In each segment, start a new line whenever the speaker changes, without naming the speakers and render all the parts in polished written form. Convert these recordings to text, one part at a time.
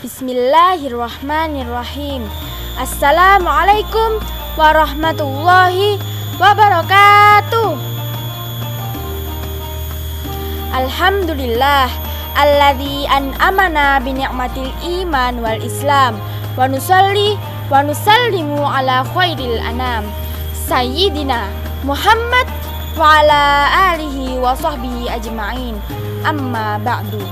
Bismillahirrahmanirrahim. Assalamualaikum warahmatullahi wabarakatuh. Alhamdulillah alladzi an'amana bi ni'matil iman wal islam wa nusalli wa nusallimu ala khairil anam sayyidina Muhammad wa ala alihi wa sahbihi ajma'in. Amma ba'du.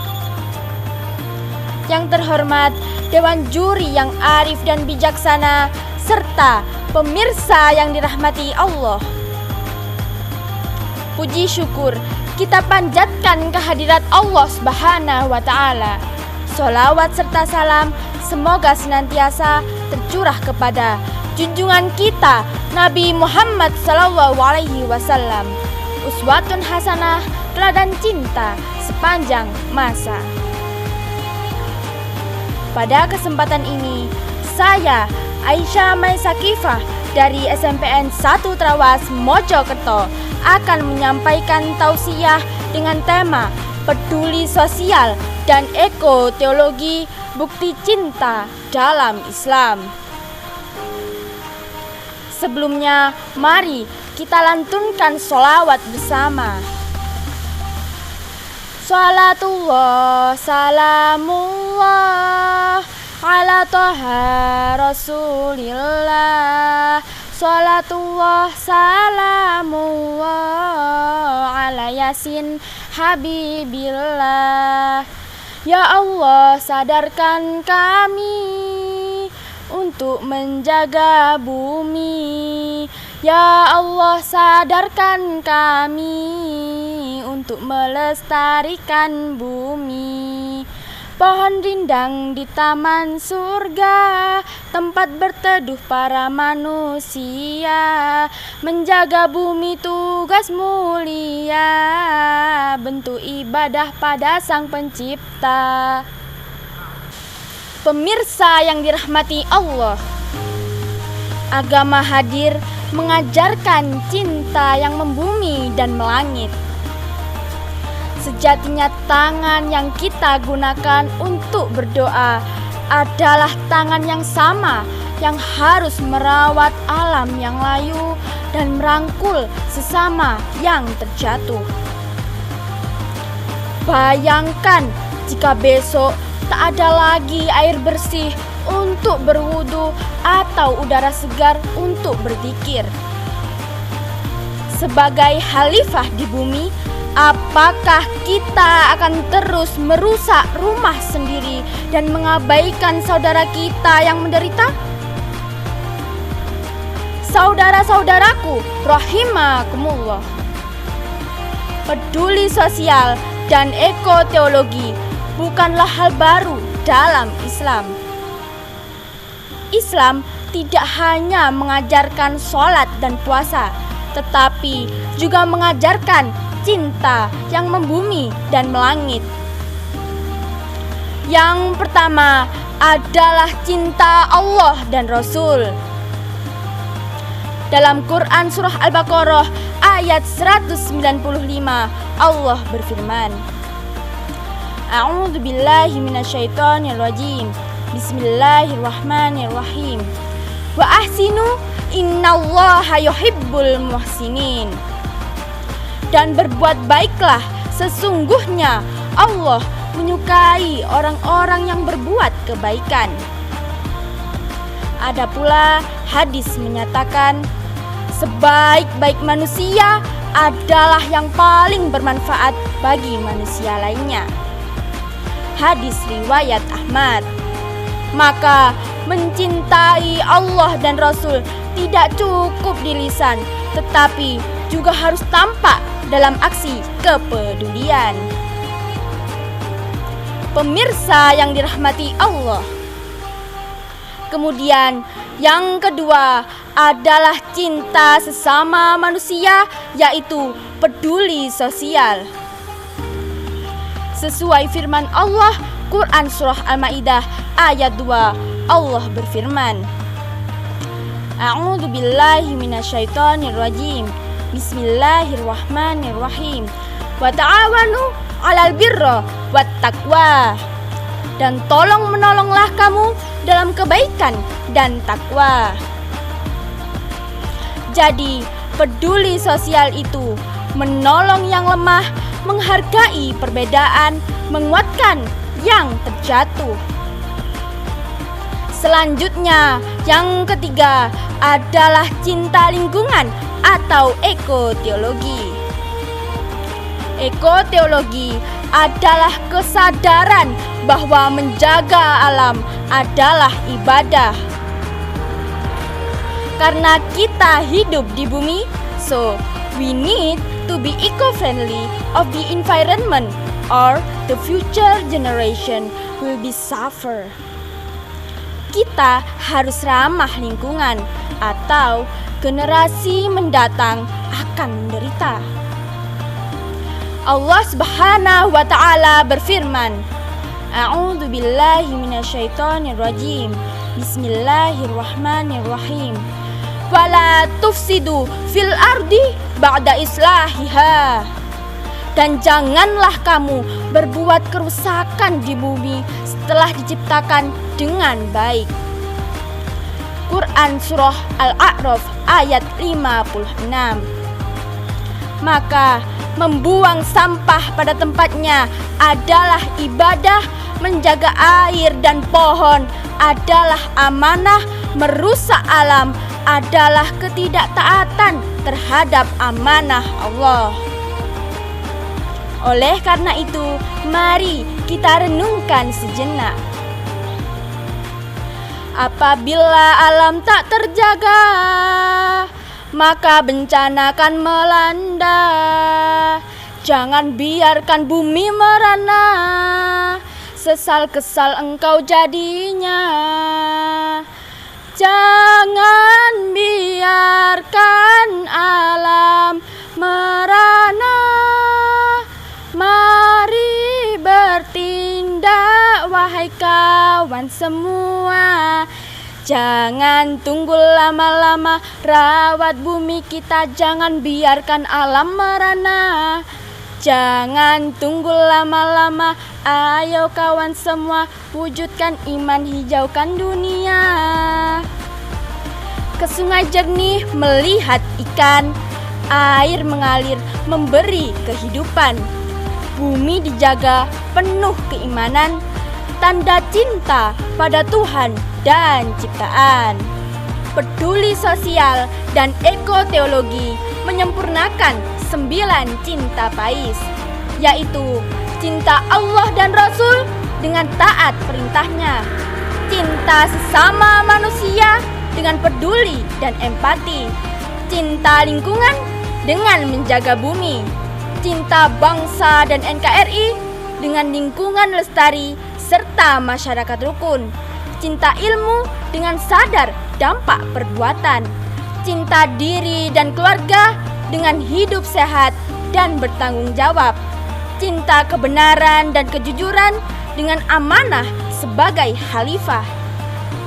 Yang terhormat Dewan Juri yang arif dan bijaksana, serta pemirsa yang dirahmati Allah, puji syukur kita panjatkan kehadirat Allah Subhanahu wa Ta'ala. Sholawat serta salam semoga senantiasa tercurah kepada junjungan kita Nabi Muhammad sallallahu alaihi wasallam, uswatun hasanah, teladan cinta sepanjang masa. Pada kesempatan ini, saya Aisyah Maisakifah dari SMPN 1 Trawas Mojokerto akan menyampaikan tausiah dengan tema peduli sosial dan ekoteologi bukti cinta dalam Islam. Sebelumnya, mari kita lantunkan sholawat bersama. Salatullah salamullah ala toha rasulillah. Salatullah salamullah ala yasin habibillah. Ya Allah, sadarkan kami untuk menjaga bumi. Ya Allah, sadarkan kami untuk melestarikan bumi. Pohon rindang di taman surga, tempat berteduh para manusia. Menjaga bumi tugas mulia, bentuk ibadah pada Sang Pencipta. Pemirsa yang dirahmati Allah, agama hadir mengajarkan cinta yang membumi dan melangit. Sejatinya tangan yang kita gunakan untuk berdoa adalah tangan yang sama yang harus merawat alam yang layu dan merangkul sesama yang terjatuh. Bayangkan jika besok tak ada lagi air bersih untuk berwudu atau udara segar untuk berzikir. Sebagai khalifah di bumi, apakah kita akan terus merusak rumah sendiri dan mengabaikan saudara kita yang menderita? Saudara-saudaraku rahimakumullah, peduli sosial dan ekoteologi bukanlah hal baru dalam Islam. Islam tidak hanya mengajarkan sholat dan puasa, tetapi juga mengajarkan cinta yang membumi dan melangit. Yang pertama adalah cinta Allah dan Rasul. Dalam Quran surah Al-Baqarah ayat 195, Allah berfirman, A'udzu billahi minasyaitonir rajim. Bismillahirrahmanirrahim. Wa ahsinu innallaha yuhibbul muhsinin. Dan berbuat baiklah, sesungguhnya Allah menyukai orang-orang yang berbuat kebaikan. Ada pula hadis menyatakan, sebaik-baik manusia adalah yang paling bermanfaat bagi manusia lainnya. Hadis riwayat Ahmad. Maka mencintai Allah dan Rasul tidak cukup di lisan, tetapi juga harus tampak dalam aksi kepedulian. Pemirsa yang dirahmati Allah, kemudian yang kedua adalah cinta sesama manusia, yaitu peduli sosial. Sesuai firman Allah, Quran surah Al-Maidah ayat 2, Allah berfirman, A'udzu billahi minasyaitonir rajim. Bismillahirrahmanirrahim. Wa ta'awanu 'alal birra wat taqwa. dan tolong-menolonglah kamu dalam kebaikan dan takwa. Jadi, peduli sosial itu menolong yang lemah, menghargai perbedaan, menguatkan yang terjatuh. Selanjutnya, yang ketiga adalah cinta lingkungan atau ekoteologi. Ekoteologi adalah kesadaran bahwa menjaga alam adalah ibadah. Karena kita hidup di bumi, so we need to be eco-friendly of the environment or the future generation will be suffer. Kita harus ramah lingkungan atau generasi mendatang akan menderita. Allah Subhanahu wa taala berfirman, A'udzu billahi minasyaitonir rajim. Bismillahirrahmanirrahim. Wala tufsidu fil ardi ba'da islahiha. Dan janganlah kamu berbuat kerusakan di bumi setelah diciptakan dengan baik. Quran Surah Al-A'raf ayat 56. Maka membuang sampah pada tempatnya adalah ibadah, menjaga air dan pohon adalah amanah, merusak alam adalah ketidaktaatan terhadap amanah Allah. Oleh karena itu, mari kita renungkan sejenak. Apabila alam tak terjaga, maka bencana akan melanda. Jangan biarkan bumi merana, sesal kesal engkau jadinya. Jangan biarkan alam merana. Mari bertindak wahai kawan semua. Jangan tunggu lama-lama, rawat bumi kita, jangan biarkan alam merana. Jangan tunggu lama-lama, ayo kawan semua, wujudkan iman, hijaukan dunia. Ke sungai jernih melihat ikan, air mengalir memberi kehidupan. Bumi dijaga penuh keimanan, tanda cinta pada Tuhan dan ciptaan. Peduli sosial dan ekoteologi menyempurnakan 9 cinta pais, yaitu cinta Allah dan Rasul dengan taat perintahnya, cinta sesama manusia dengan peduli dan empati, cinta lingkungan dengan menjaga bumi, cinta bangsa dan NKRI dengan lingkungan lestari serta masyarakat rukun, cinta ilmu dengan sadar dampak perbuatan, cinta diri dan keluarga dengan hidup sehat dan bertanggung jawab, cinta kebenaran dan kejujuran dengan amanah sebagai khalifah,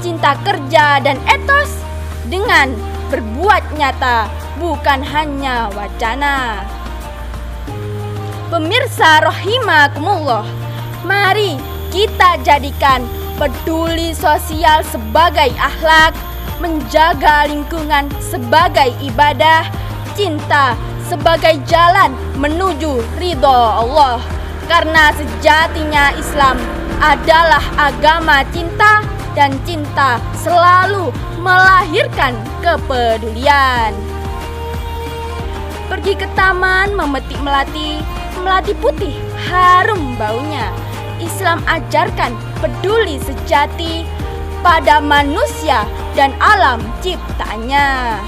cinta kerja dan etos dengan berbuat nyata bukan hanya wacana. Pemirsa rahimakumullah, mari kita jadikan peduli sosial sebagai akhlak, menjaga lingkungan sebagai ibadah, cinta sebagai jalan menuju ridho Allah. Karena sejatinya Islam adalah agama cinta, dan cinta selalu melahirkan kepedulian. Pergi ke taman memetik melati, melati putih harum baunya. Islam ajarkan peduli sejati pada manusia dan alam ciptaannya.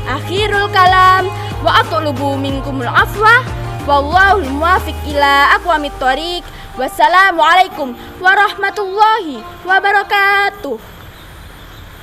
Akhirul kalam wa atlubu minkumul afwa wallahul muwaffiq ila aqwamit thoriq. Wassalamualaikum warahmatullahi wabarakatuh.